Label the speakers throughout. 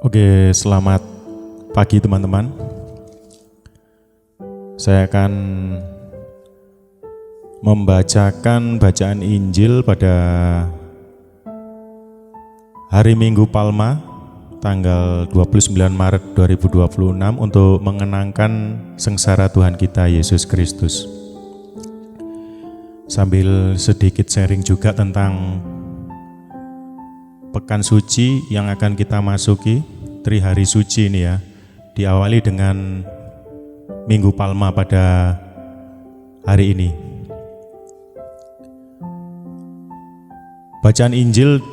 Speaker 1: Oke, selamat pagi teman-teman. Saya akan membacakan bacaan Injil pada hari Minggu Palma, tanggal 29 Maret 2026 untuk mengenangkan sengsara Tuhan kita Yesus Kristus. Sambil sedikit sharing juga tentang Pekan Suci yang akan kita masuki, Tri Hari Suci ini ya, diawali dengan Minggu Palma pada hari ini. Bacaan Injil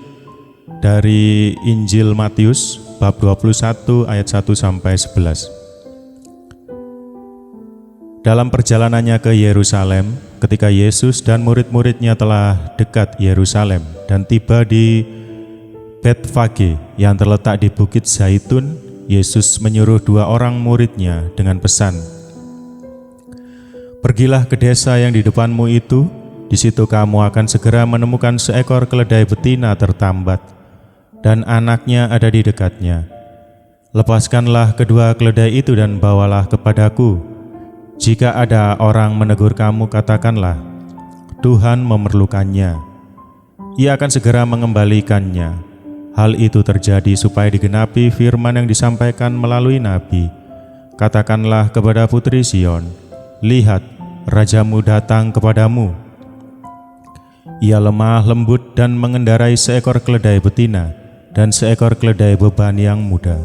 Speaker 1: dari Injil Matius bab 21 ayat 1 sampai 11. Dalam perjalanannya ke Yerusalem, ketika Yesus dan murid-muridnya telah dekat Yerusalem dan tiba di Betfage yang terletak di Bukit Zaitun, Yesus menyuruh 2 orang muridnya dengan pesan, "Pergilah ke desa yang di depanmu itu, di situ kamu akan segera menemukan seekor keledai betina tertambat, dan anaknya ada di dekatnya. Lepaskanlah kedua keledai itu dan bawalah kepadaku. Jika ada orang menegur kamu, katakanlah, Tuhan memerlukannya. Ia akan segera mengembalikannya." Hal itu terjadi supaya digenapi firman yang disampaikan melalui Nabi. "Katakanlah kepada Putri Sion, lihat, Rajamu datang kepadamu. Ia lemah lembut dan mengendarai seekor keledai betina dan seekor keledai beban yang muda."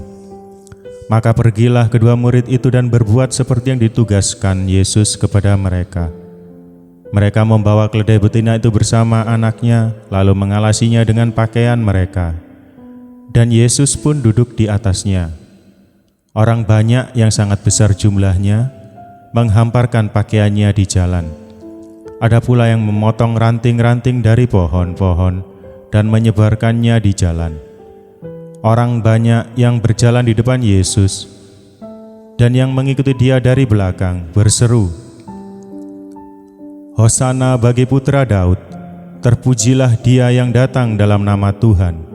Speaker 1: Maka pergilah kedua murid itu dan berbuat seperti yang ditugaskan Yesus kepada mereka. Mereka membawa keledai betina itu bersama anaknya, lalu mengalasinya dengan pakaian mereka. Dan Yesus pun duduk di atasnya. Orang banyak yang sangat besar jumlahnya menghamparkan pakaiannya di jalan. Ada pula yang memotong ranting-ranting dari pohon-pohon dan menyebarkannya di jalan. Orang banyak yang berjalan di depan Yesus dan yang mengikuti Dia dari belakang berseru, "Hosana bagi Putra Daud, terpujilah Dia yang datang dalam nama Tuhan.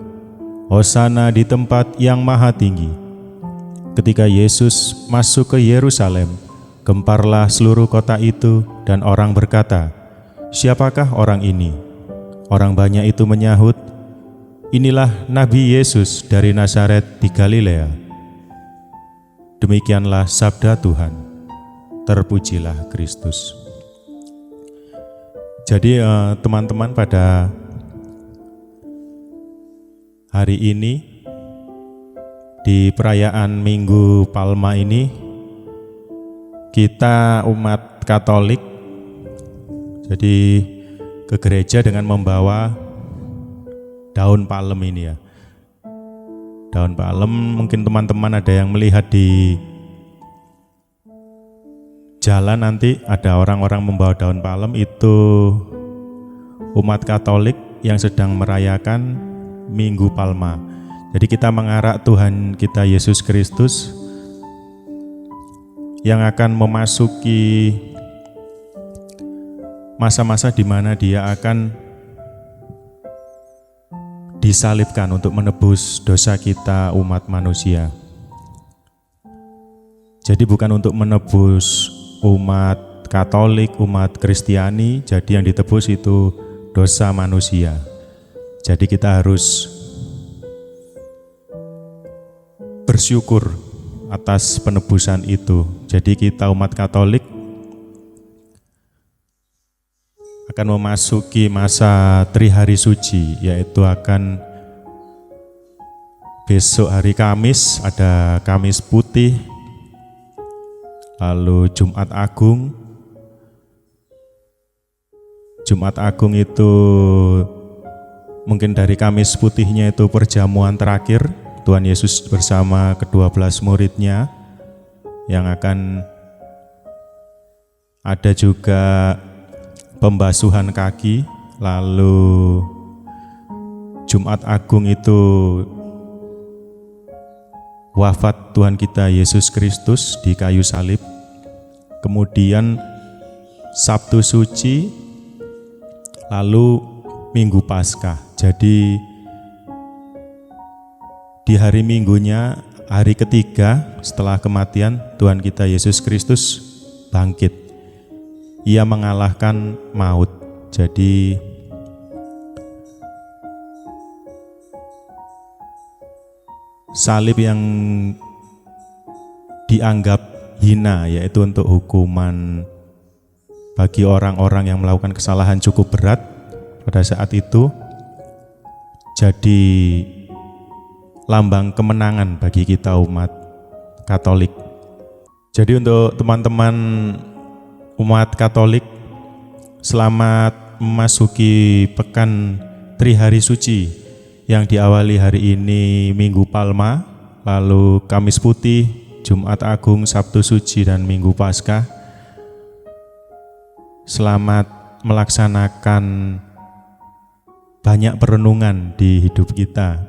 Speaker 1: Hosana di tempat yang maha tinggi." Ketika Yesus masuk ke Yerusalem, gemparlah seluruh kota itu dan orang berkata, "Siapakah orang ini?" Orang banyak itu menyahut, "Inilah Nabi Yesus dari Nazaret di Galilea." Demikianlah sabda Tuhan. Terpujilah Kristus. Jadi teman-teman, pada hari ini di perayaan Minggu Palma ini kita umat Katolik jadi ke gereja dengan membawa daun palem ini ya. Daun palem, mungkin teman-teman ada yang melihat di jalan, nanti ada orang-orang membawa daun palem, itu umat Katolik yang sedang merayakan Minggu Palma. Jadi kita mengarak Tuhan kita Yesus Kristus yang akan memasuki masa-masa di mana Dia akan disalibkan untuk menebus dosa kita umat manusia. Jadi bukan untuk menebus umat Katolik, umat Kristiani, jadi yang ditebus itu dosa manusia. Jadi kita harus bersyukur atas penebusan itu. Jadi kita umat Katolik akan memasuki masa Tri Hari Suci, yaitu akan besok hari Kamis, ada Kamis Putih, lalu Jumat Agung. Jumat Agung itu mungkin dari Kamis Putihnya itu perjamuan terakhir Tuhan Yesus bersama ke-12 muridnya, yang akan ada juga pembasuhan kaki. Lalu Jumat Agung itu wafat Tuhan kita Yesus Kristus di kayu salib. Kemudian Sabtu Suci, lalu Minggu Paskah. Jadi di hari Minggunya, hari ketiga setelah kematian, Tuhan kita Yesus Kristus bangkit. Ia mengalahkan maut. Jadi salib yang dianggap hina, yaitu untuk hukuman bagi orang-orang yang melakukan kesalahan cukup berat pada saat itu, jadi lambang kemenangan bagi kita umat Katolik. Jadi untuk teman-teman umat Katolik, selamat memasuki pekan Trihari Suci yang diawali hari ini Minggu Palma, lalu Kamis Putih, Jumat Agung, Sabtu Suci, dan Minggu Paskah. Selamat melaksanakan banyak perenungan di hidup kita,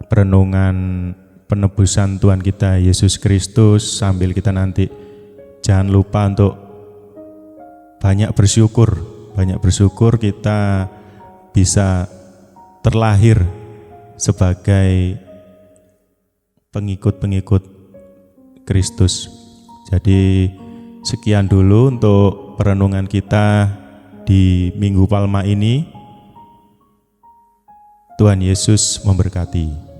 Speaker 1: perenungan penebusan Tuhan kita Yesus Kristus, sambil kita nanti jangan lupa untuk banyak bersyukur kita bisa terlahir sebagai pengikut-pengikut Kristus. Jadi sekian dulu untuk perenungan kita di Minggu Palma ini. Tuhan Yesus memberkati.